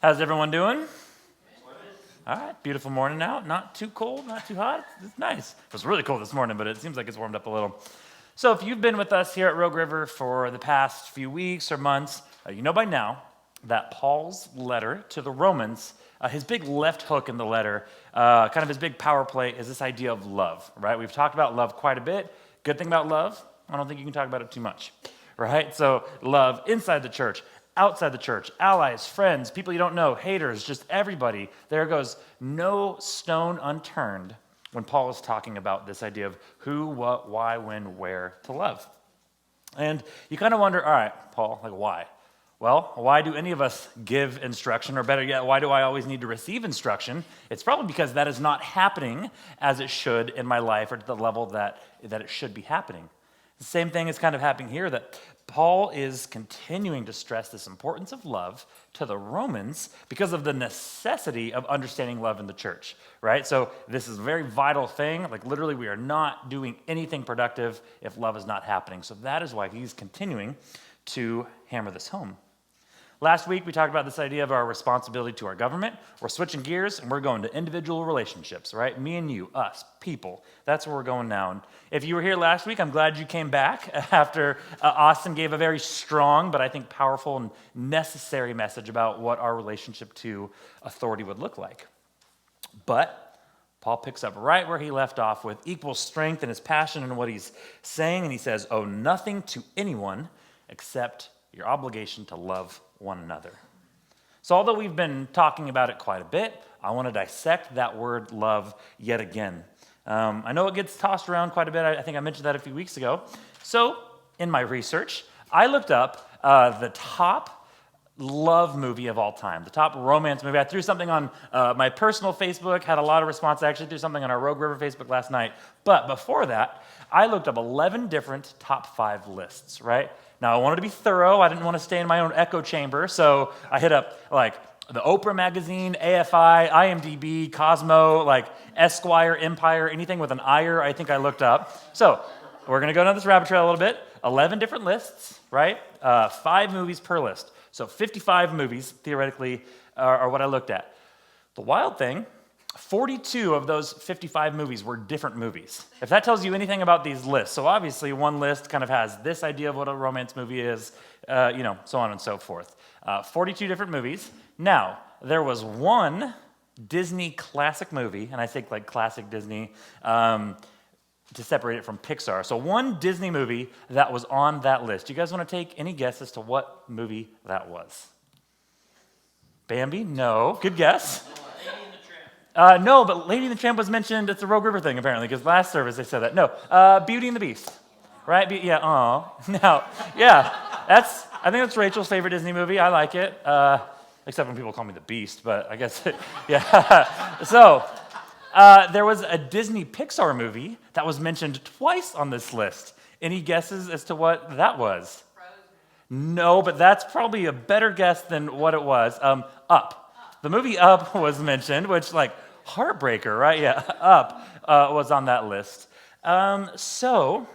How's everyone doing? All right, beautiful morning out. Not too cold, not too hot. It's nice. It was really cold this morning, but it seems like it's warmed up a little. So if you've been with us here at Rogue River for the past few weeks or months, you know by now that Paul's letter to the Romans, his big left hook in the letter, kind of his big power play is this idea of love, right? We've talked about love quite a bit. Good thing about love, I don't think you can talk about it too much, right? So love inside the church, outside the church, allies, friends, people you don't know, haters, just everybody. There goes no stone unturned when Paul is talking about this idea of who, what, why, when, where to love. And you kind of wonder, all right, Paul, like why? Well, why do any of us give instruction? Or better yet, why do I always need to receive instruction? It's probably because that is not happening as it should in my life or to the level that it should be happening. The same thing is kind of happening here, that Paul is continuing to stress this importance of love to the Romans because of the necessity of understanding love in the church, right? So this is a very vital thing. Like literally, we are not doing anything productive if love is not happening. So that is why he's continuing to hammer this home. Last week, we talked about this idea of our responsibility to our government. We're switching gears, and we're going to individual relationships, right? Me and you, us, people. That's where we're going now. And if you were here last week, I'm glad you came back after Austin gave a very strong, but I think powerful and necessary message about what our relationship to authority would look like. But Paul picks up right where he left off with equal strength in his passion and what he's saying, and he says, "Owe nothing to anyone except your obligation to love one another." So although we've been talking about it quite a bit, I want to dissect that word love yet again. I know it gets tossed around quite a bit. I think I mentioned that a few weeks ago. So in my research, I looked up the top love movie of all time, the top romance movie. I threw something on my personal Facebook, had a lot of response. I actually threw something on our Rogue River Facebook last night. But before that, I looked up 11 different top 5 lists, right? Now, I wanted to be thorough. I didn't want to stay in my own echo chamber, so I hit up like the Oprah magazine, AFI, IMDb, Cosmo, like Esquire, Empire, anything with an ire, I think I looked up. So we're going to go down this rabbit trail a little bit. 11 different lists, right? 5 movies per list. So 55 movies, theoretically, are what I looked at. The wild thing, 42 of those 55 movies were different movies. If that tells you anything about these lists. So obviously one list kind of has this idea of what a romance movie is, so on and so forth. 42 different movies. Now, there was one Disney classic movie, and I think like classic Disney to separate it from Pixar. So one Disney movie that was on that list. Do you guys want to take any guess as to what movie that was? Bambi? No. Good guess. No, but Lady and the Tramp was mentioned. It's a Rogue River thing, apparently, because last service they said that. No, Beauty and the Beast, right? Now, yeah, I think that's Rachel's favorite Disney movie. I like it, except when people call me the Beast, but I guess, yeah. So there was a Disney Pixar movie that was mentioned twice on this list. Any guesses as to what that was? Frozen. No, but that's probably a better guess than what it was. Up. The movie Up was mentioned, which, like, heartbreaker, right? Yeah, Up was on that list. So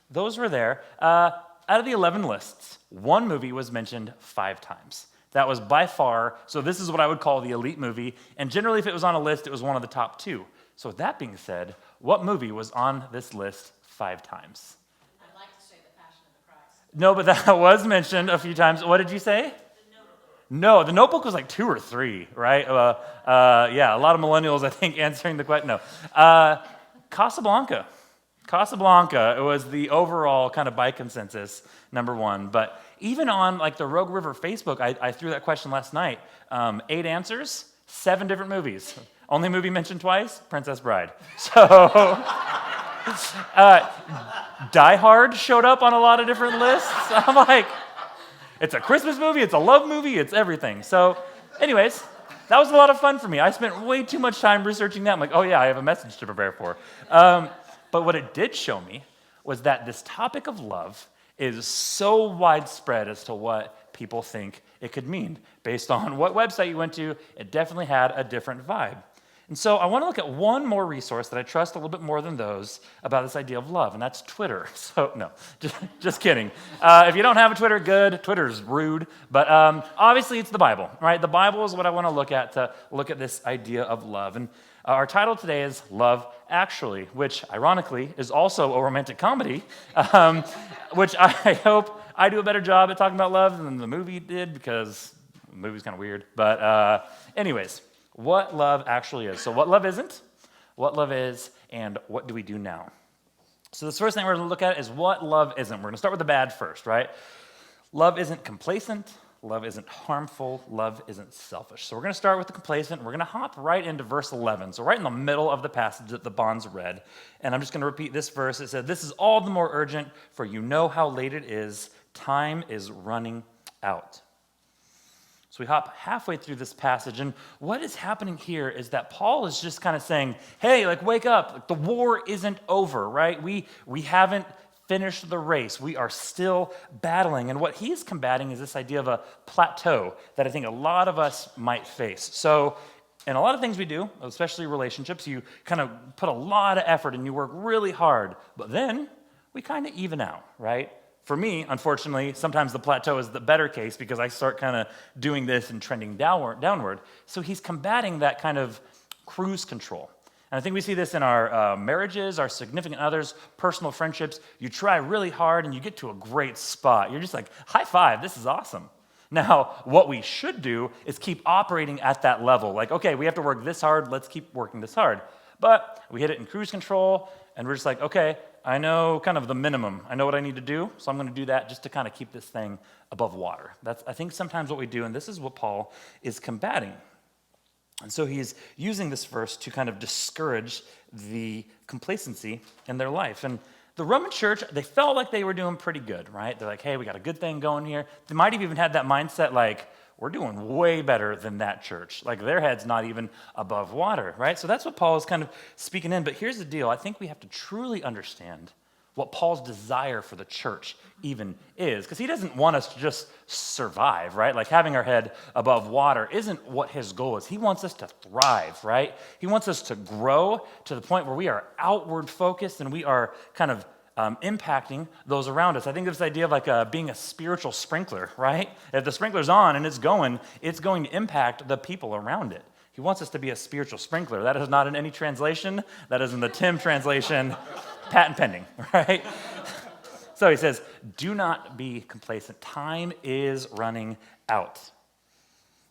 those were there. Out of the 11 lists, one movie was mentioned 5 times. That was by far, so this is what I would call the elite movie, and generally if it was on a list, it was one of the top 2. So with that being said, what movie was on this list 5 times? I'd like to say The Passion of the Christ. No, but that was mentioned a few times. What did you say? No, The Notebook was like 2 or 3, right? Yeah, a lot of millennials, I think, answering the question. No. Casablanca. Casablanca, it was the overall kind of by consensus, number 1. But even on like the Rogue River Facebook, I threw that question last night. 8 answers, 7 different movies. Only movie mentioned twice, Princess Bride. So Die Hard showed up on a lot of different lists. I'm like, it's a Christmas movie, it's a love movie, it's everything. So anyways, that was a lot of fun for me. I spent way too much time researching that. I'm like, oh yeah, I have a message to prepare for. But what it did show me was that this topic of love is so widespread as to what people think it could mean. Based on what website you went to, it definitely had a different vibe. And so I want to look at one more resource that I trust a little bit more than those about this idea of love, and that's Twitter. So no, just kidding. If you don't have a Twitter, good. Twitter's rude. But obviously it's the Bible, right? The Bible is what I want to look at this idea of love. And our title today is Love Actually, which ironically is also a romantic comedy, which I hope I do a better job at talking about love than the movie did, because the movie's kind of weird. But anyways, what love actually is. So what love isn't, what love is, and what do we do now? So this first thing we're going to look at is what love isn't. We're going to start with the bad first, right? Love isn't complacent. Love isn't harmful. Love isn't selfish. So we're going to start with the complacent. We're going to hop right into verse 11. So right in the middle of the passage that the bonds read. And I'm just going to repeat this verse. It said, "This is all the more urgent, for you know how late it is. Time is running out." So we hop halfway through this passage, and what is happening here is that Paul is just kind of saying, hey, wake up. The war isn't over, right? We haven't finished the race. We are still battling. And what he is combating is this idea of a plateau that I think a lot of us might face. So in a lot of things we do, especially relationships, you kind of put a lot of effort and you work really hard, but then we kind of even out, right? For me, unfortunately, sometimes the plateau is the better case because I start kind of doing this and trending downward. So he's combating that kind of cruise control. And I think we see this in our marriages, our significant others, personal friendships. You try really hard and you get to a great spot. You're just like, high five, this is awesome. Now, what we should do is keep operating at that level. Like, okay, we have to work this hard, let's keep working this hard. But we hit it in cruise control, and we're just like, okay, I know kind of the minimum. I know what I need to do, so I'm going to do that just to kind of keep this thing above water. That's, I think, sometimes what we do, and this is what Paul is combating. And so he's using this verse to kind of discourage the complacency in their life. And the Roman church, they felt like they were doing pretty good, right? They're like, hey, we got a good thing going here. They might have even had that mindset like, we're doing way better than that church. Like their head's not even above water, right? So that's what Paul is kind of speaking in. But here's the deal. I think we have to truly understand what Paul's desire for the church even is. Because he doesn't want us to just survive, right? Like having our head above water isn't what his goal is. He wants us to thrive, right? He wants us to grow to the point where we are outward focused and we are kind of impacting those around us. I think of this idea of like being a spiritual sprinkler, right? If the sprinkler's on and it's going to impact the people around it. He wants us to be a spiritual sprinkler. That is not in any translation. That is in the Tim translation, patent pending, right? So he says, do not be complacent. Time is running out.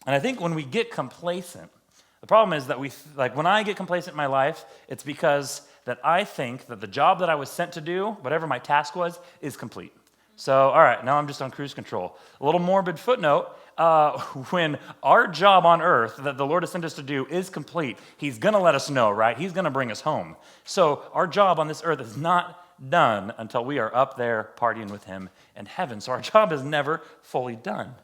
And I think when we get complacent, the problem is that when I get complacent in my life, it's because that I think that the job that I was sent to do, whatever my task was, is complete. So, all right, now I'm just on cruise control. A little morbid footnote, when our job on earth that the Lord has sent us to do is complete, he's going to let us know, right? He's going to bring us home. So our job on this earth is not done until we are up there partying with him in heaven. So our job is never fully done. And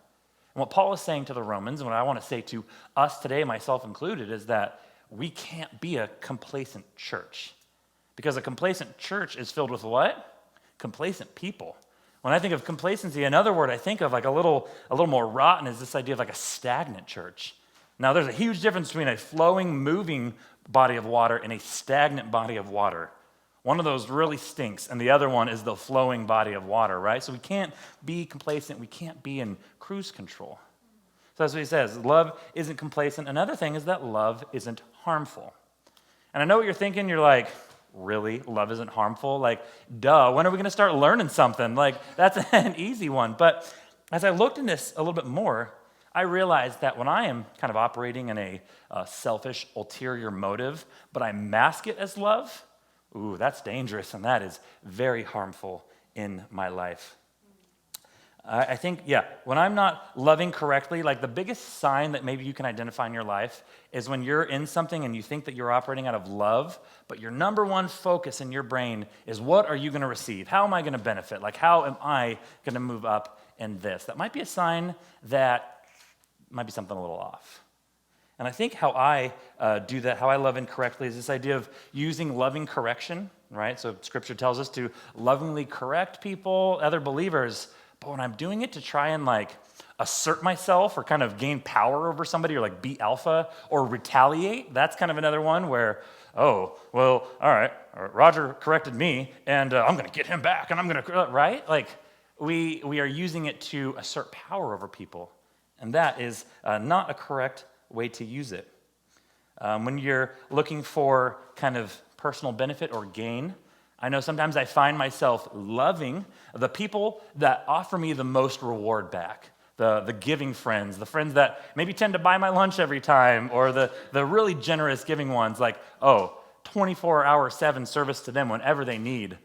what Paul is saying to the Romans, and what I want to say to us today, myself included, is that we can't be a complacent church. Because a complacent church is filled with what? Complacent people. When I think of complacency, another word I think of like a little more rotten is this idea of like a stagnant church. Now, there's a huge difference between a flowing, moving body of water and a stagnant body of water. One of those really stinks, and the other one is the flowing body of water, right? So we can't be complacent. We can't be in cruise control. So that's what he says. Love isn't complacent. Another thing is that love isn't harmful. And I know what you're thinking. You're like, really? Love isn't harmful? Like, duh, when are we going to start learning something? Like, that's an easy one. But as I looked in this a little bit more, I realized that when I am kind of operating in a selfish, ulterior motive, but I mask it as love, ooh, that's dangerous, and that is very harmful in my life. I think, when I'm not loving correctly, like the biggest sign that maybe you can identify in your life is when you're in something and you think that you're operating out of love, but your number one focus in your brain is what are you going to receive? How am I going to benefit? Like, how am I going to move up in this? That might be a sign that might be something a little off. And I think how I do that, how I love incorrectly, is this idea of using loving correction, right? So Scripture tells us to lovingly correct people, other believers. But when I'm doing it to try and like assert myself or kind of gain power over somebody or like be alpha or retaliate, that's kind of another one where, oh, well, all right, Roger corrected me and I'm going to get him back and I'm going to, right? Like we are using it to assert power over people. And that is not a correct way to use it. When you're looking for kind of personal benefit or gain, I know sometimes I find myself loving the people that offer me the most reward back, the giving friends, the friends that maybe tend to buy my lunch every time, or the really generous giving ones, like, 24-hour/7 service to them whenever they need.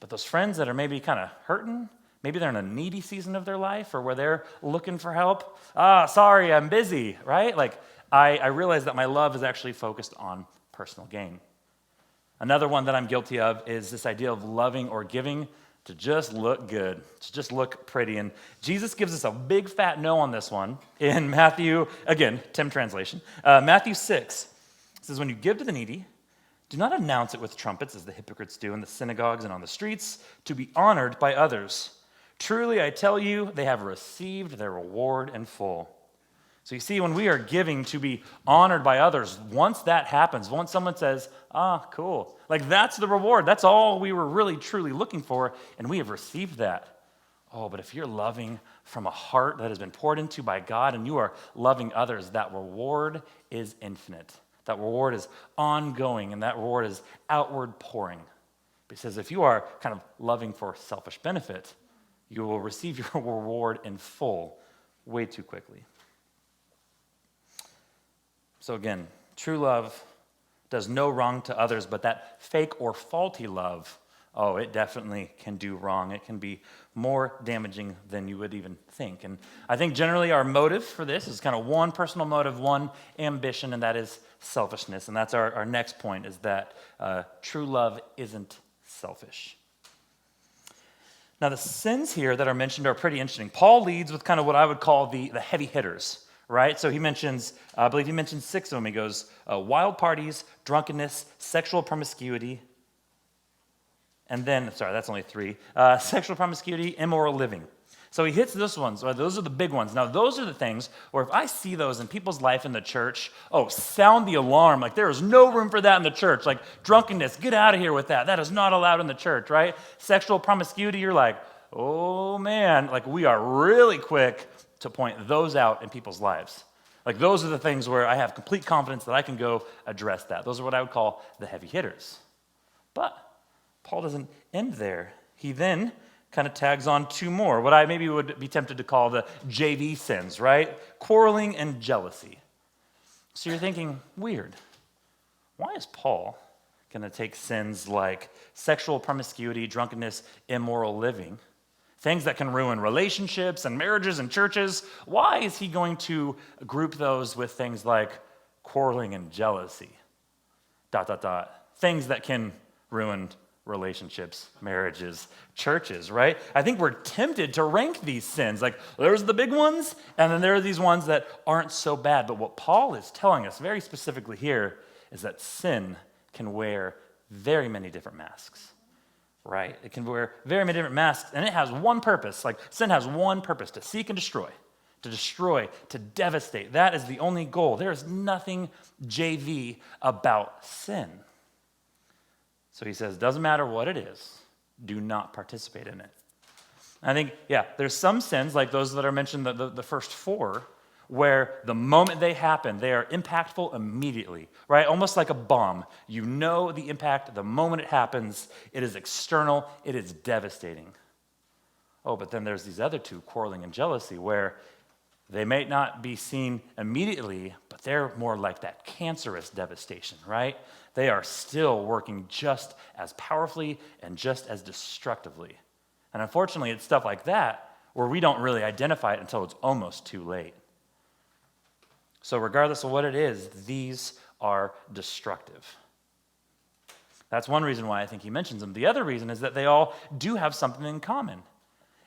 But those friends that are maybe kind of hurting, maybe they're in a needy season of their life or where they're looking for help. Sorry, I'm busy, right? Like, I realize that my love is actually focused on personal gain. Another one that I'm guilty of is this idea of loving or giving to just look good, to just look pretty. And Jesus gives us a big fat no on this one in Matthew, again, Tim translation, Matthew 6. It says, when you give to the needy, do not announce it with trumpets as the hypocrites do in the synagogues and on the streets to be honored by others. Truly, I tell you, they have received their reward in full. So you see, when we are giving to be honored by others, once that happens, once someone says, cool, like that's the reward. That's all we were really, truly looking for, and we have received that. Oh, but if you're loving from a heart that has been poured into by God and you are loving others, that reward is infinite. That reward is ongoing, and that reward is outward pouring. But he says if you are kind of loving for selfish benefit, you will receive your reward in full way too quickly. So again, true love does no wrong to others, but that fake or faulty love, it definitely can do wrong. It can be more damaging than you would even think. And I think generally our motive for this is kind of one personal motive, one ambition, and that is selfishness. And that's our next point, is that true love isn't selfish. Now, the sins here that are mentioned are pretty interesting. Paul leads with kind of what I would call the heavy hitters, right? So he mentions, I believe he mentions 6 of them. He goes, wild parties, drunkenness, sexual promiscuity, and then, that's only 3, sexual promiscuity, immoral living. So he hits those ones. Those are the big ones. Now, those are the things where if I see those in people's life in the church, sound the alarm. Like, there is no room for that in the church. Like, drunkenness, get out of here with that. That is not allowed in the church, right? Sexual promiscuity, you're like, oh, man. Like, we are really quick to point those out in people's lives. Like, those are the things where I have complete confidence that I can go address that. Those are what I would call the heavy hitters. But Paul doesn't end there. He then kind of tags on 2 more, what I maybe would be tempted to call the JV sins, right? Quarreling and jealousy. So you're thinking, weird. Why is Paul going to take sins like sexual promiscuity, drunkenness, immoral living, things that can ruin relationships and marriages and churches? Why is he going to group those with things like quarreling and jealousy? ... Things that can ruin relationships, marriages, churches, right? I think we're tempted to rank these sins. Like, there's the big ones, and then there are these ones that aren't so bad. But what Paul is telling us very specifically here is that sin can wear very many different masks, right? It can wear very many different masks, and it has one purpose. Like, sin has one purpose: to seek and destroy, to devastate. That is the only goal. There is nothing JV about sin. So he says, doesn't matter what it is, do not participate in it. I think, there's some sins, like those that are mentioned, the first 4, where the moment they happen, they are impactful immediately, right? Almost like a bomb. You know the impact the moment it happens. It is external. It is devastating. But then there's these other 2, quarreling and jealousy, where they may not be seen immediately, but they're more like that cancerous devastation, right? They are still working just as powerfully and just as destructively. And unfortunately, it's stuff like that where we don't really identify it until it's almost too late. So regardless of what it is, these are destructive. That's one reason why I think he mentions them. The other reason is that they all do have something in common.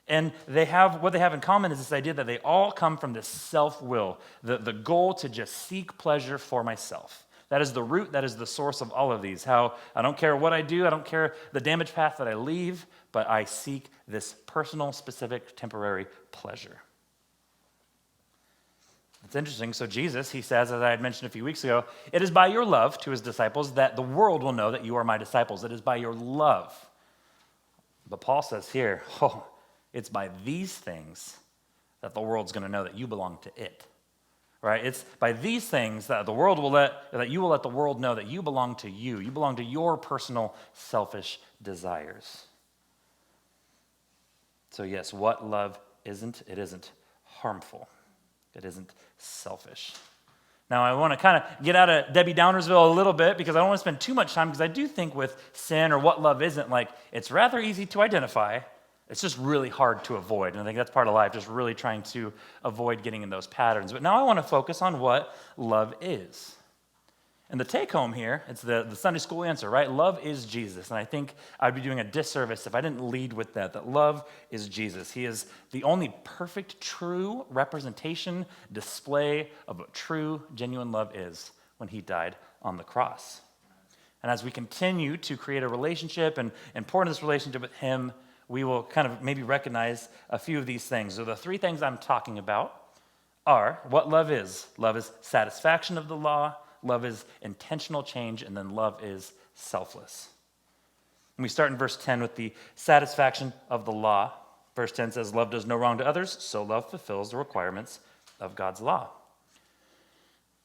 And what they have in common is this idea that they all come from this self-will, the goal to just seek pleasure for myself. That is the root, that is the source of all of these. How I don't care what I do, I don't care the damage path that I leave, but I seek this personal, specific, temporary pleasure. It's interesting. So Jesus, he says, as I had mentioned a few weeks ago, it is by your love to his disciples that the world will know that you are my disciples. It is by your love. But Paul says here, it's by these things that the world's going to know that you belong to it. Right? It's by these things that you will let the world know that you belong to you. You belong to your personal selfish desires. So yes, what love isn't, it isn't harmful. It isn't selfish. Now, I want to kind of get out of Debbie Downersville a little bit because I don't want to spend too much time because I do think with sin or what love isn't, like, it's rather easy to identify. It's just really hard to avoid. And I think that's part of life, just really trying to avoid getting in those patterns. But now I want to focus on what love is. And the take home here, it's the Sunday school answer, right? Love is Jesus. And I think I'd be doing a disservice if I didn't lead with that love is Jesus. He is the only perfect, true representation, display of what true, genuine love is when he died on the cross. And as we continue to create a relationship and pour into this relationship with him, we will kind of maybe recognize a few of these things. So the three things I'm talking about are what love is. Love is satisfaction of the law. Love is intentional change, and then love is selfless. And we start in verse 10 with the satisfaction of the law. Verse 10 says, love does no wrong to others, so love fulfills the requirements of God's law.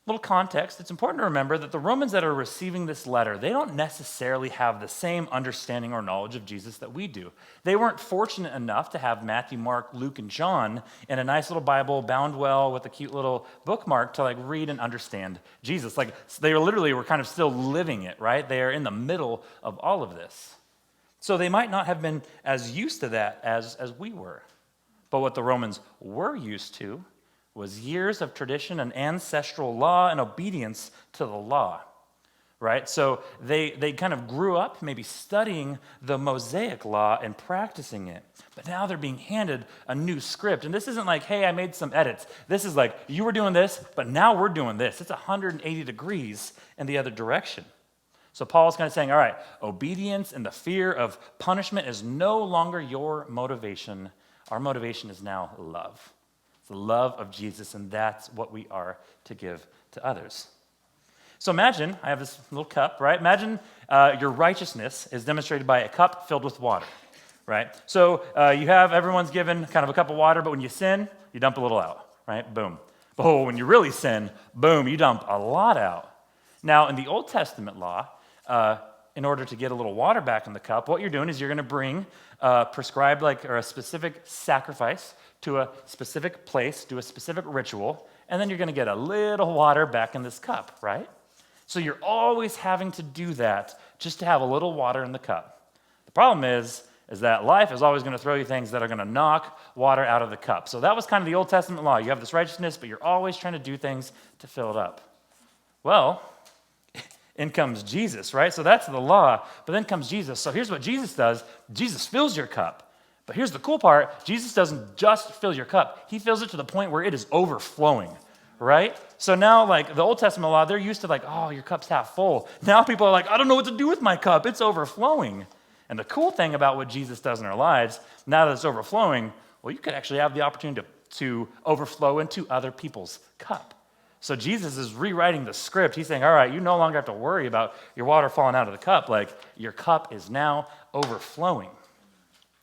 Little context, it's important to remember that the Romans that are receiving this letter, they don't necessarily have the same understanding or knowledge of Jesus that we do. They weren't fortunate enough to have Matthew, Mark, Luke, and John in a nice little Bible bound well with a cute little bookmark to read and understand Jesus. They were kind of still living it, right? They are in the middle of all of this. So they might not have been as used to that as we were. But what the Romans were used to was years of tradition and ancestral law and obedience to the law, right? So they kind of grew up maybe studying the Mosaic law and practicing it. But now they're being handed a new script. And this isn't like, hey, I made some edits. This is like, you were doing this, but now we're doing this. It's 180 degrees in the other direction. So Paul's kind of saying, all right, obedience and the fear of punishment is no longer your motivation. Our motivation is now love. The love of Jesus, and that's what we are to give to others. So imagine, I have this little cup, right? Imagine your righteousness is demonstrated by a cup filled with water, right? So everyone's given kind of a cup of water, but when you sin, you dump a little out, right? Boom. Oh, when you really sin, boom, you dump a lot out. Now, in the Old Testament law, in order to get a little water back in the cup, what you're doing is you're going to bring prescribed or a specific sacrifice to a specific place, do a specific ritual, and then you're going to get a little water back in this cup, right? So you're always having to do that just to have a little water in the cup. The problem is that life is always going to throw you things that are going to knock water out of the cup. So that was kind of the Old Testament law. You have this righteousness, but you're always trying to do things to fill it up. Well, in comes Jesus, right? So that's the law, but then comes Jesus. So here's what Jesus does. Jesus fills your cup. But here's the cool part. Jesus doesn't just fill your cup. He fills it to the point where it is overflowing, right? So now, the Old Testament law, they're used to oh, your cup's half full. Now people are I don't know what to do with my cup. It's overflowing. And the cool thing about what Jesus does in our lives, now that it's overflowing, well, you could actually have the opportunity to overflow into other people's cup. So Jesus is rewriting the script. He's saying, all right, you no longer have to worry about your water falling out of the cup. Your cup is now overflowing.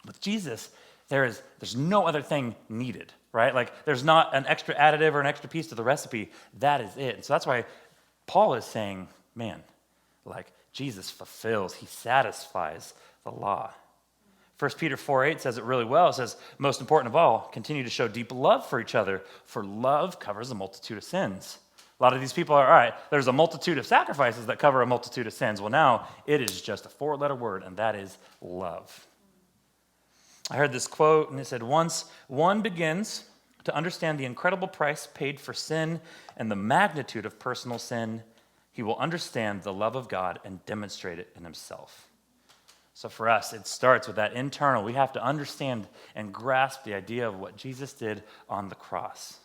With Jesus, there's no other thing needed, right? There's not an extra additive or an extra piece to the recipe. That is it. And so that's why Paul is saying, man, Jesus fulfills, he satisfies the law. 1 Peter 4:8 says it really well. It says, most important of all, continue to show deep love for each other, for love covers a multitude of sins. A lot of these people are, all right, there's a multitude of sacrifices that cover a multitude of sins. Well, now it is just a 4-letter word, and that is love. I heard this quote, and it said, once one begins to understand the incredible price paid for sin and the magnitude of personal sin, he will understand the love of God and demonstrate it in himself. So for us, it starts with that internal. We have to understand and grasp the idea of what Jesus did on the cross.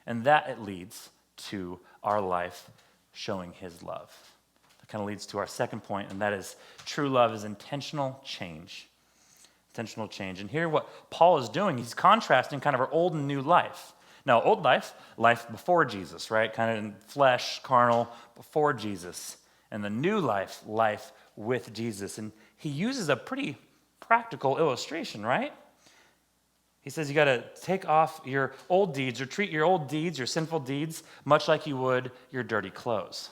And that it leads to our life showing his love. That kind of leads to our second point, and that is true love is intentional change. Intentional change. And here what Paul is doing, he's contrasting kind of our old and new life. Now, old life before Jesus, right? Kind of in flesh, carnal, before Jesus. And the new life with Jesus. And he uses a pretty practical illustration, right? He says you got to take off your old deeds or treat your old deeds, your sinful deeds, much like you would your dirty clothes.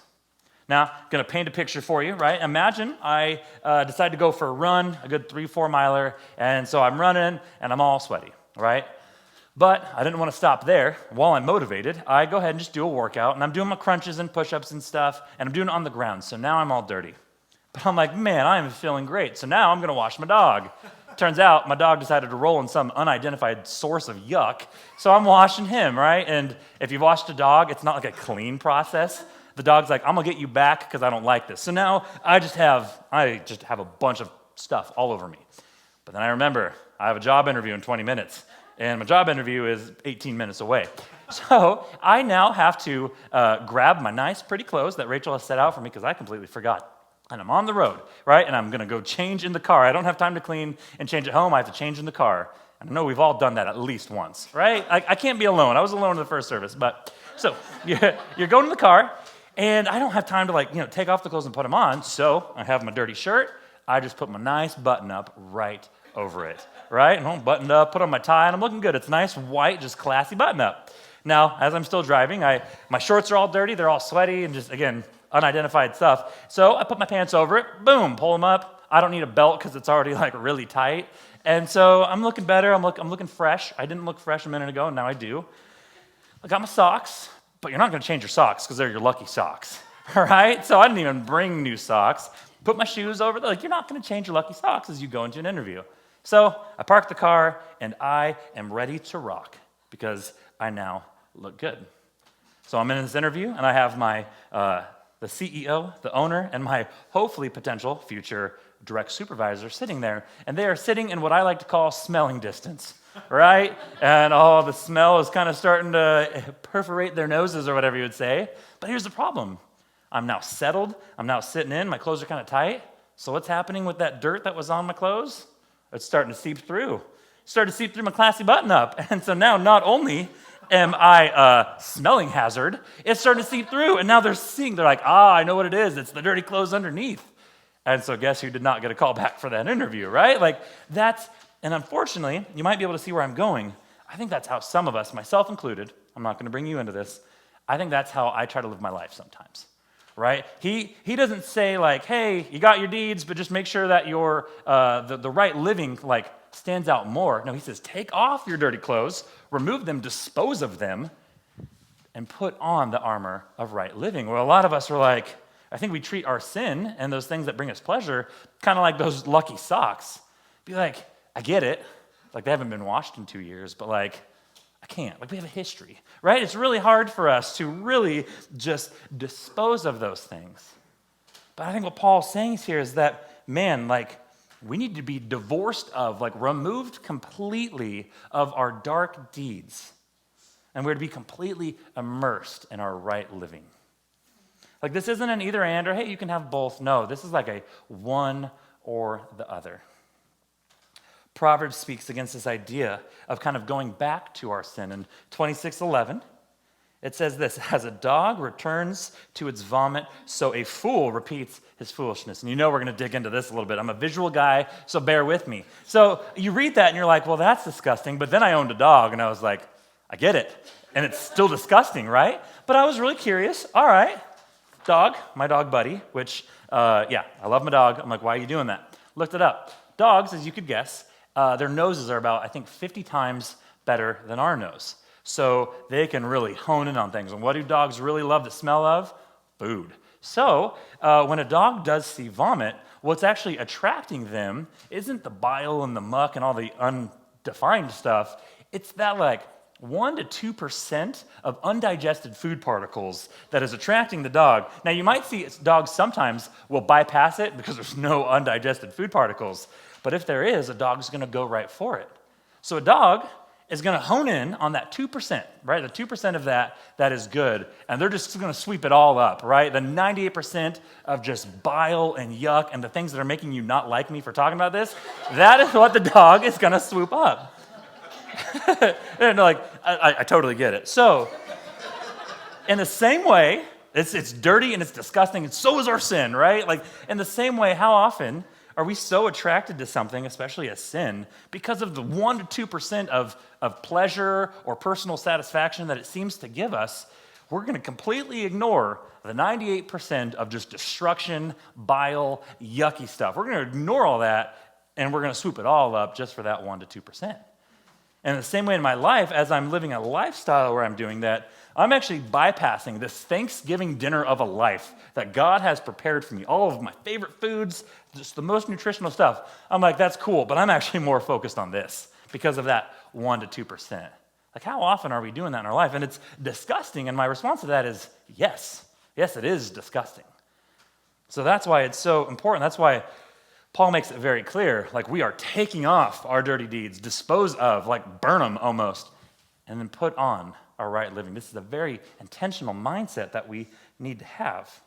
Now, I'm going to paint a picture for you, right? Imagine I decide to go for a run, a good 3-4 miler, and so I'm running and I'm all sweaty, right? But I didn't want to stop there. While I'm motivated, I go ahead and just do a workout, and I'm doing my crunches and push-ups and stuff, and I'm doing it on the ground, so now I'm all dirty. But I'm like, man, I'm feeling great, so now I'm going to wash my dog. Turns out my dog decided to roll in some unidentified source of yuck, so I'm washing him, right? And if you've washed a dog, it's not like a clean process. The dog's like, I'm going to get you back because I don't like this. So now I just have a bunch of stuff all over me. But then I remember I have a job interview in 20 minutes, and my job interview is 18 minutes away. So I now have to grab my nice, pretty clothes that Rachel has set out for me because I completely forgot. And I'm on the road, right? And I'm going to go change in the car. I don't have time to clean and change at home. I have to change in the car. I know we've all done that at least once, right? I can't be alone. I was alone in the first service. But so you're going in the car, and I don't have time to take off the clothes and put them on. So I have my dirty shirt. I just put my nice button up right over it, right? And I'm buttoned up, put on my tie, and I'm looking good. It's nice, white, just classy button up. Now, as I'm still driving, my shorts are all dirty. They're all sweaty and just, again, unidentified stuff. So I put my pants over it, boom, pull them up. I don't need a belt because it's already really tight. And so I'm looking better. I'm looking fresh. I didn't look fresh a minute ago, and now I do. I got my socks, but you're not going to change your socks because they're your lucky socks, all right? So I didn't even bring new socks. Put my shoes over there. You're not going to change your lucky socks as you go into an interview. So I park the car, and I am ready to rock because I now look good. So I'm in this interview, and I have my the CEO, the owner, and my hopefully potential future direct supervisor sitting there. And they are sitting in what I like to call smelling distance, right? And the smell is kind of starting to perforate their noses or whatever you would say. But here's the problem. I'm now settled. I'm now sitting in. My clothes are kind of tight. So what's happening with that dirt that was on my clothes? It's starting to seep through. It started to seep through my classy button up. And so now not only am I a smelling hazard, it's starting to seep through. And now they're like, I know what it is. It's the dirty clothes underneath. And so guess who did not get a call back for that interview, right? And unfortunately, you might be able to see where I'm going. I think that's how some of us, myself included, I'm not going to bring you into this, I think that's how I try to live my life sometimes, right? He doesn't say hey, you got your deeds, but just make sure that your the right living stands out more. No, he says, take off your dirty clothes, remove them, dispose of them, and put on the armor of right living. Well, a lot of us are I think we treat our sin and those things that bring us pleasure kind of like those lucky socks. Be like, I get it. They haven't been washed in 2 years, but I can't. We have a history, right? It's really hard for us to really just dispose of those things. But I think what Paul's saying here is that, man, we need to be divorced of, removed completely of our dark deeds. And we're to be completely immersed in our right living. This isn't an either and or, hey, you can have both. No, this is a one or the other. Proverbs speaks against this idea of kind of going back to our sin. In 26:11, it says this, as a dog returns to its vomit, so a fool repeats his foolishness. And we're going to dig into this a little bit. I'm a visual guy, so bear with me. So you read that and you're like, well, that's disgusting. But then I owned a dog and I was like, I get it. And it's still disgusting, right? But I was really curious. All right, dog, my dog Buddy, which, I love my dog. I'm like, why are you doing that? Looked it up. Dogs, as you could guess, their noses are about, I think, 50 times better than our nose. So they can really hone in on things. And what do dogs really love the smell of? Food. So when a dog does see vomit, what's actually attracting them isn't the bile and the muck and all the undefined stuff. It's that 1% to 2% of undigested food particles that is attracting the dog. Now, you might see dogs sometimes will bypass it because there's no undigested food particles. But if there is, a dog's going to go right for it. So a dog is going to hone in on that 2%, right? The 2% of that is good, and they're just going to sweep it all up, right? The 98% of just bile and yuck and the things that are making you not like me for talking about this, that is what the dog is going to swoop up. And like, I totally get it. So, in the same way, it's dirty and it's disgusting, and so is our sin, right? Like, in the same way, how often are we so attracted to something, especially a sin, because of the 1% to 2% of pleasure or personal satisfaction that it seems to give us? We're going to completely ignore the 98% of just destruction, bile, yucky stuff. We're going to ignore all that, and we're going to swoop it all up just for that 1% to 2%. And in the same way in my life, as I'm living a lifestyle where I'm doing that, I'm actually bypassing this Thanksgiving dinner of a life that God has prepared for me. All of my favorite foods, just the most nutritional stuff. I'm like, that's cool, but I'm actually more focused on this because of that 1% to 2%. Like, how often are we doing that in our life? And it's disgusting, and my response to that is yes. Yes, it is disgusting. So that's why it's so important. That's why Paul makes it very clear, like, we are taking off our dirty deeds, dispose of, like burn them almost, and then put on our right living. This is a very intentional mindset that we need to have.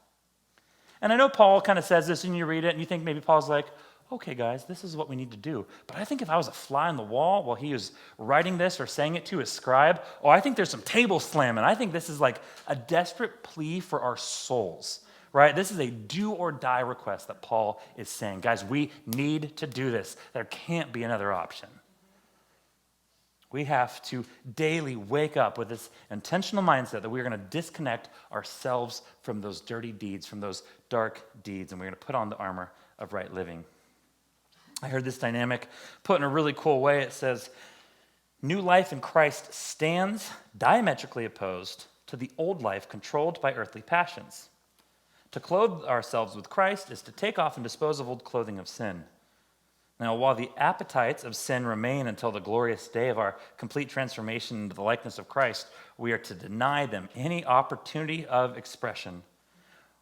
And I know Paul kind of says this, and you read it, and you think maybe Paul's like, okay, guys, this is what we need to do. But I think if I was a fly on the wall while he was writing this or saying it to his scribe, I think there's some table slamming. I think this is like a desperate plea for our souls. Right? This is a do or die request that Paul is saying. Guys, we need to do this. There can't be another option. We have to daily wake up with this intentional mindset that we're going to disconnect ourselves from those dirty deeds, from those dark deeds, and we're going to put on the armor of right living. I heard this dynamic put in a really cool way. It says, new life in Christ stands diametrically opposed to the old life controlled by earthly passions. To clothe ourselves with Christ is to take off and dispose of old clothing of sin. Now, while the appetites of sin remain until the glorious day of our complete transformation into the likeness of Christ, we are to deny them any opportunity of expression.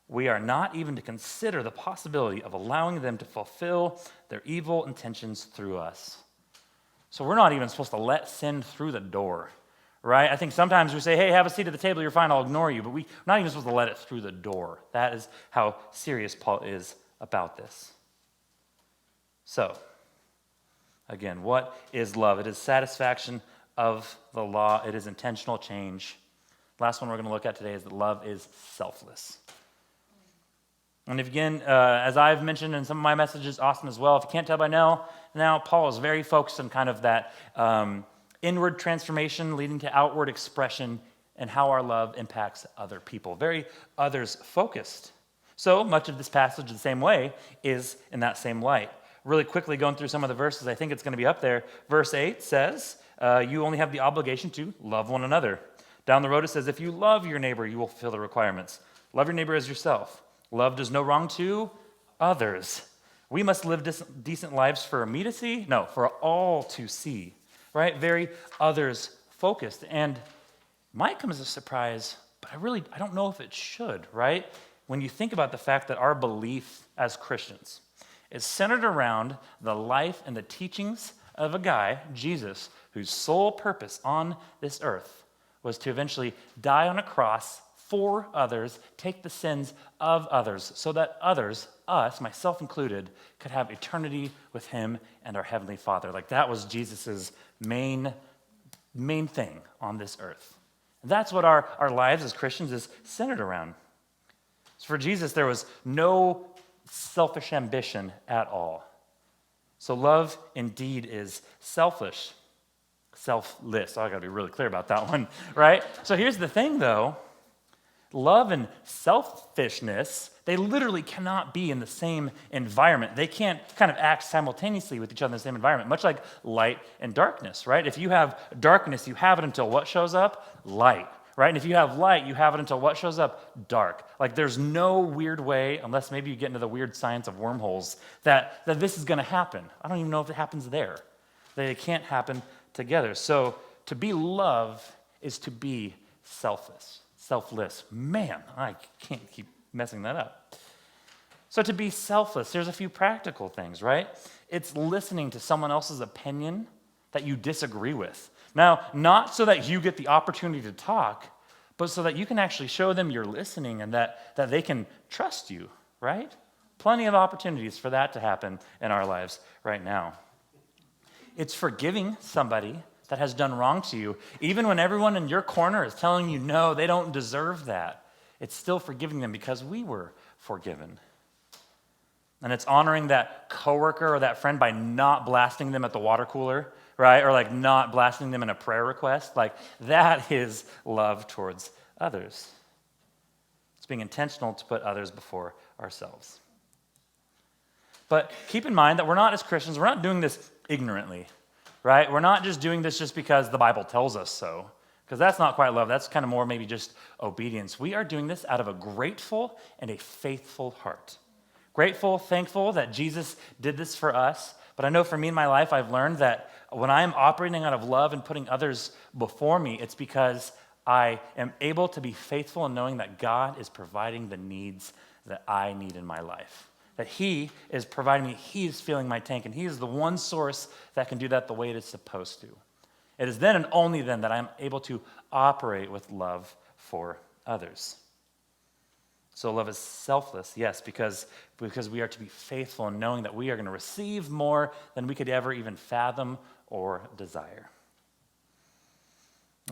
We are not even to consider the possibility of allowing them to fulfill their evil intentions through us. So we're not even supposed to let sin through the door. Right? I think sometimes we say, hey, have a seat at the table, you're fine, I'll ignore you. But we're not even supposed to let it through the door. That is how serious Paul is about this. So, again, what is love? It is satisfaction of the law. It is intentional change. Last one we're going to look at today is that love is selfless. And if again, as I've mentioned in some of my messages, Austin as well, if you can't tell by now Paul is very focused on kind of that inward transformation leading to outward expression and how our love impacts other people. Very others focused. So much of this passage the same way is in that same light. Really quickly going through some of the verses, I think it's going to be up there. Verse 8 says, you only have the obligation to love one another. Down the road it says, if you love your neighbor, you will fulfill the requirements. Love your neighbor as yourself. Love does no wrong to others. We must live decent lives for me to see? No, for all to see. Right? Very others focused. And it might come as a surprise, but I don't know if it should, right? When you think about the fact that our belief as Christians is centered around the life and the teachings of a guy, Jesus, whose sole purpose on this earth was to eventually die on a cross for others, take the sins of others, so that others, us, myself included, could have eternity with him and our Heavenly Father. Like, that was Jesus's main thing on this earth. And that's what our lives as Christians is centered around. So for Jesus, there was no selfish ambition at all. So love indeed is selfless. I gotta be really clear about that one, right? So here's the thing though. Love and selfishness, they literally cannot be in the same environment. They can't kind of act simultaneously with each other in the same environment, much like light and darkness, right? If you have darkness, you have it until what shows up? Light, right? And if you have light, you have it until what shows up? Dark. Like, there's no weird way, unless maybe you get into the weird science of wormholes, that this is going to happen. I don't even know if it happens there. They can't happen together. So to be love is to be selfless. Man, I can't keep messing that up. So to be selfless, there's a few practical things, right? It's listening to someone else's opinion that you disagree with. Now, not so that you get the opportunity to talk, but so that you can actually show them you're listening and that they can trust you, right? Plenty of opportunities for that to happen in our lives right now. It's forgiving somebody that has done wrong to you, even when everyone in your corner is telling you, no, they don't deserve that. It's still forgiving them because we were forgiven. And it's honoring that coworker or that friend by not blasting them at the water cooler, right? Or like not blasting them in a prayer request. Like that is love towards others. It's being intentional to put others before ourselves. But keep in mind that we're not, as Christians, we're not doing this ignorantly, right? We're not just doing this just because the Bible tells us so, because that's not quite love. That's kind of more maybe just obedience. We are doing this out of a grateful and a faithful heart. Grateful, thankful that Jesus did this for us. But I know for me in my life, I've learned that when I'm operating out of love and putting others before me, it's because I am able to be faithful in knowing that God is providing the needs that I need in my life. That He is providing me, He is filling my tank, and He is the one source that can do that the way it is supposed to. It is then and only then that I'm able to operate with love for others. So love is selfless, yes, because we are to be faithful in knowing that we are going to receive more than we could ever even fathom or desire.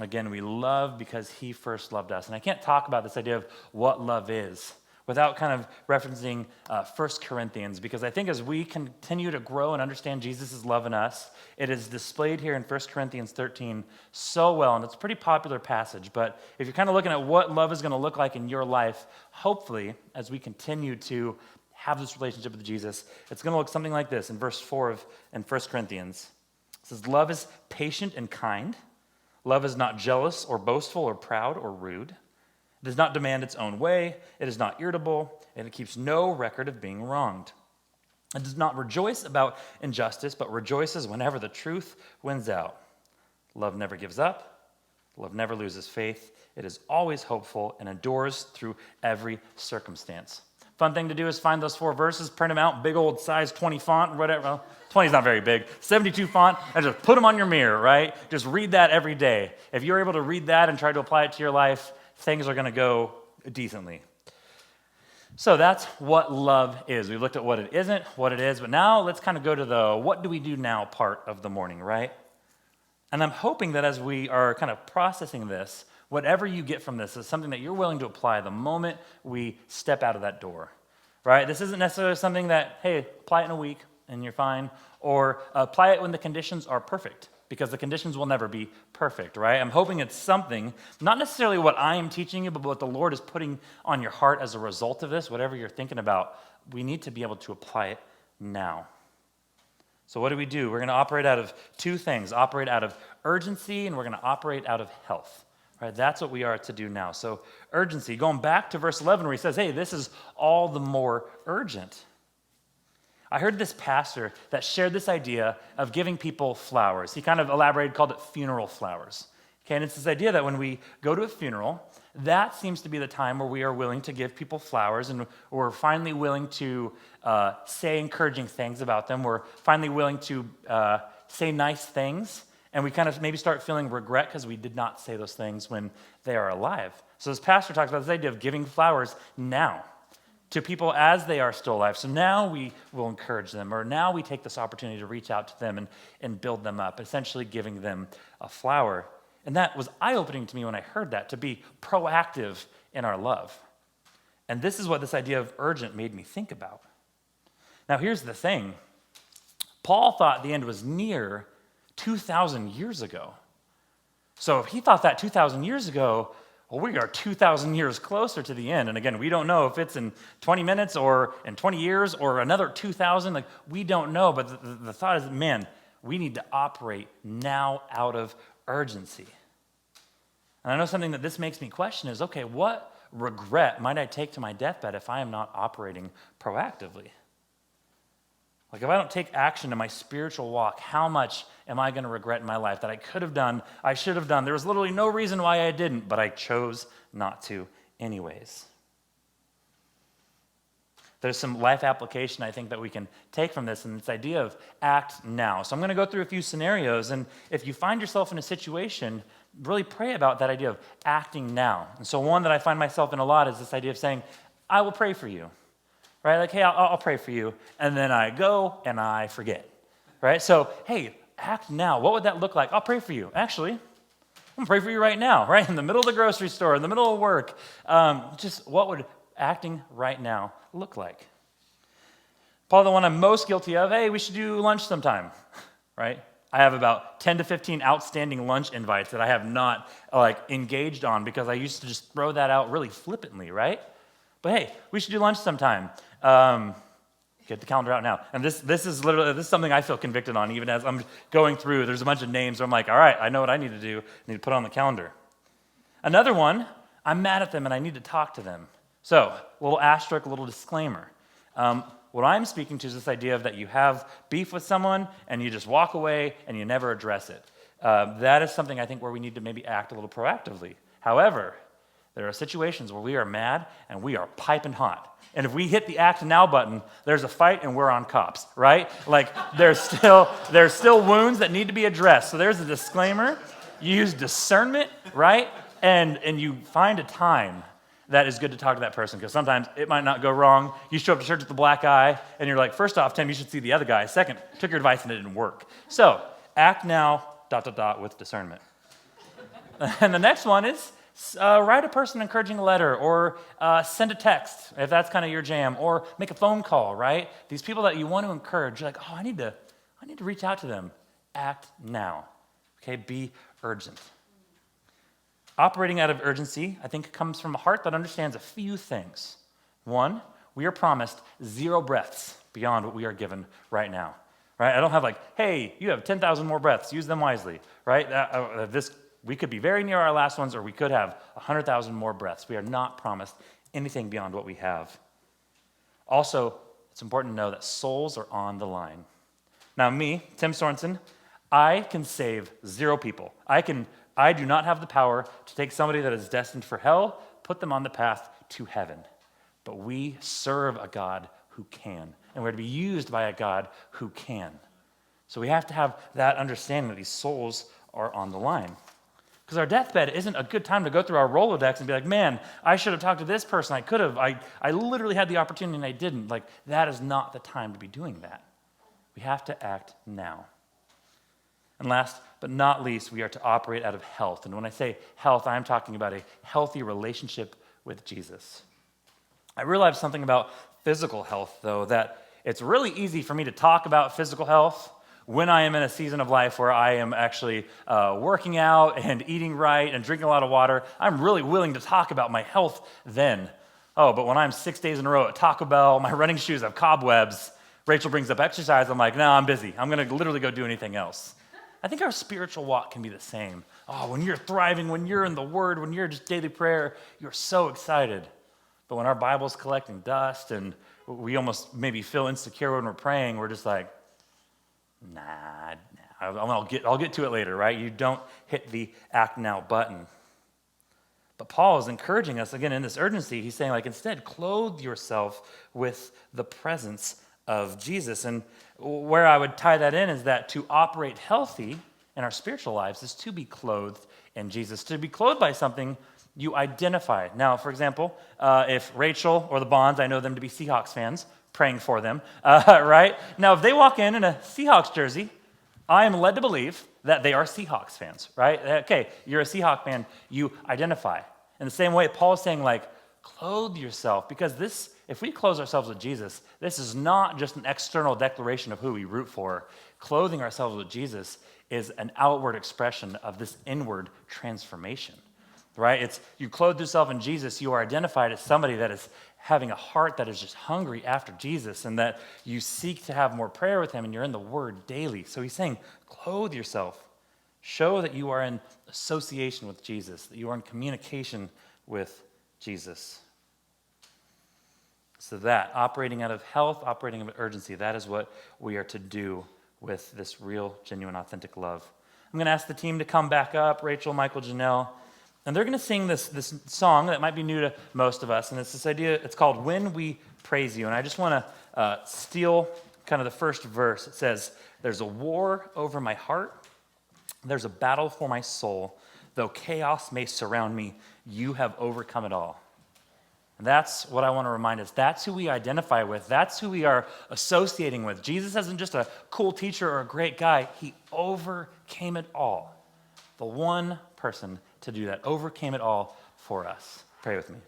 Again, we love because He first loved us. And I can't talk about this idea of what love is without kind of referencing 1 Corinthians, because I think as we continue to grow and understand Jesus' love in us, it is displayed here in 1 Corinthians 13 so well, and it's a pretty popular passage, but if you're kind of looking at what love is going to look like in your life, hopefully, as we continue to have this relationship with Jesus, it's going to look something like this in verse 4 in 1 Corinthians. It says, love is patient and kind. Love is not jealous or boastful or proud or rude. It does not demand its own way. It is not irritable, and it keeps no record of being wronged. It does not rejoice about injustice, but rejoices whenever the truth wins out. Love never gives up. Love never loses faith. It is always hopeful and endures through every circumstance. Fun thing to do is find those 4 verses, print them out, big old size 20 font, or whatever. Well, 20 is not very big. 72 font, and just put them on your mirror, right? Just read that every day. If you're able to read that and try to apply it to your life, things are going to go decently. So that's what love is. We've looked at what it isn't, what it is, but now let's kind of go to the what do we do now part of the morning, right? And I'm hoping that as we are kind of processing this, whatever you get from this is something that you're willing to apply the moment we step out of that door, right? This isn't necessarily something that, hey, apply it in a week and you're fine, or apply it when the conditions are perfect, because the conditions will never be perfect, right? I'm hoping it's something, not necessarily what I am teaching you, but what the Lord is putting on your heart as a result of this, whatever you're thinking about, we need to be able to apply it now. So what do? We're going to operate out of 2 things, operate out of urgency, and we're going to operate out of health, right? That's what we are to do now. So urgency, going back to verse 11 where he says, hey, this is all the more urgent. I heard this pastor that shared this idea of giving people flowers. He kind of elaborated, called it funeral flowers. Okay, and it's this idea that when we go to a funeral, that seems to be the time where we are willing to give people flowers, and we're finally willing to say encouraging things about them. We're finally willing to say nice things, and we kind of maybe start feeling regret because we did not say those things when they are alive. So this pastor talks about this idea of giving flowers now to people as they are still alive. So now we will encourage them, or now we take this opportunity to reach out to them and build them up, essentially giving them a flower. And that was eye-opening to me when I heard that, to be proactive in our love. And this is what this idea of urgent made me think about. Now here's the thing. Paul thought the end was near 2,000 years ago. So if he thought that 2,000 years ago, well, we are 2,000 years closer to the end. And again, we don't know if it's in 20 minutes or in 20 years or another 2,000. Like, we don't know. But the thought is, man, we need to operate now out of urgency. And I know something that this makes me question is, okay, what regret might I take to my deathbed if I am not operating proactively? Like, if I don't take action in my spiritual walk, how much am I going to regret in my life that I could have done, I should have done? There was literally no reason why I didn't, but I chose not to anyways. There's some life application, I think, that we can take from this, and this idea of act now. So I'm going to go through a few scenarios, and if you find yourself in a situation, really pray about that idea of acting now. And so one that I find myself in a lot is this idea of saying, I will pray for you, right? Like, hey, I'll pray for you, and then I go and I forget, right? So, hey, act now. What would that look like? I'll pray for you. Actually, I'm going to pray for you right now, right? In the middle of the grocery store, in the middle of work. Just what would acting right now look like? Probably the one I'm most guilty of, hey, we should do lunch sometime, right? I have about 10 to 15 outstanding lunch invites that I have not engaged on because I used to just throw that out really flippantly, right? But hey, we should do lunch sometime. Get the calendar out now. And this is something I feel convicted on even as I'm going through. There's a bunch of names where I'm like, all right, I know what I need to do. I need to put it on the calendar. Another one, I'm mad at them and I need to talk to them. So, a little asterisk, a little disclaimer. What I'm speaking to is this idea of that you have beef with someone and you just walk away and you never address it. That is something I think where we need to maybe act a little proactively. However, there are situations where we are mad and we are piping hot. And if we hit the act now button, there's a fight and we're on cops, right? Like there's still wounds that need to be addressed. So there's a disclaimer. You use discernment, right? And you find a time that is good to talk to that person because sometimes it might not go wrong. You show up to church with a black eye and you're like, first off, Tim, you should see the other guy. Second, took your advice and it didn't work. So act now, ... with discernment. And the next one is write a person an encouraging letter or send a text if that's kind of your jam, or make a phone call, right? These people that you want to encourage, you're like, oh, I need to reach out to them. Act now, okay? Be urgent. Operating out of urgency, I think, comes from a heart that understands a few things. One, we are promised 0 breaths beyond what we are given right now, right? I don't have like, hey, you have 10,000 more breaths, use them wisely, right? We could be very near our last ones, or we could have 100,000 more breaths. We are not promised anything beyond what we have. Also, it's important to know that souls are on the line. Now me, Tim Sorenson, I can save 0 people. I do not have the power to take somebody that is destined for hell, put them on the path to heaven. But we serve a God who can, and we're to be used by a God who can. So we have to have that understanding that these souls are on the line. Because our deathbed isn't a good time to go through our Rolodex and be like, man, I should have talked to this person. I could have. I literally had the opportunity and I didn't. Like, that is not the time to be doing that. We have to act now. And last but not least, we are to operate out of health. And when I say health, I'm talking about a healthy relationship with Jesus. I realized something about physical health, though, that it's really easy for me to talk about physical health when I am in a season of life where I am actually working out and eating right and drinking a lot of water. I'm really willing to talk about my health then. Oh, but when I'm 6 days in a row at Taco Bell, my running shoes have cobwebs, Rachel brings up exercise, I'm like, no, I'm busy. I'm going to literally go do anything else. I think our spiritual walk can be the same. Oh, when you're thriving, when you're in the Word, when you're just daily prayer, you're so excited. But when our Bible's collecting dust and we almost maybe feel insecure when we're praying, we're just like, nah, I'll get to it later, right? You don't hit the act now button. But Paul is encouraging us, again, in this urgency. He's saying, instead, clothe yourself with the presence of Jesus. And where I would tie that in is that to operate healthy in our spiritual lives is to be clothed in Jesus. To be clothed by something you identify. Now, for example, if Rachel or the Bonds, I know them to be Seahawks fans, praying for them, right? Now, if they walk in a Seahawks jersey, I am led to believe that they are Seahawks fans, right? Okay, you're a Seahawks fan, you identify. In the same way, Paul is saying, clothe yourself, because if we clothe ourselves with Jesus, this is not just an external declaration of who we root for. Clothing ourselves with Jesus is an outward expression of this inward transformation, right? It's you clothe yourself in Jesus, you are identified as somebody that is having a heart that is just hungry after Jesus, and that you seek to have more prayer with him, and you're in the Word daily. So he's saying, clothe yourself. Show that you are in association with Jesus, that you are in communication with Jesus. So that, operating out of health, operating out of urgency, that is what we are to do with this real, genuine, authentic love. I'm going to ask the team to come back up, Rachel, Michael, Janelle. And they're going to sing this song that might be new to most of us. And it's this idea, it's called When We Praise You. And I just want to steal kind of the first verse. It says, there's a war over my heart. There's a battle for my soul. Though chaos may surround me, you have overcome it all. And that's what I want to remind us. That's who we identify with. That's who we are associating with. Jesus isn't just a cool teacher or a great guy. He overcame it all. The one person to do that overcame it all for us. Pray with me.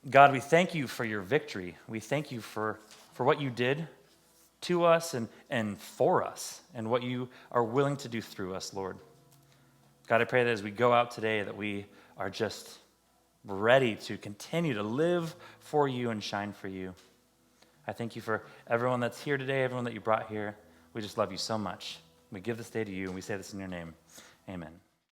God, we thank you for your victory. We thank you for what you did to us and for us and what you are willing to do through us, Lord. God, I pray that as we go out today that we are just ready to continue to live for you and shine for you. I thank you for everyone that's here today, everyone that you brought here. We just love you so much. We give this day to you, and we say this in your name. Amen.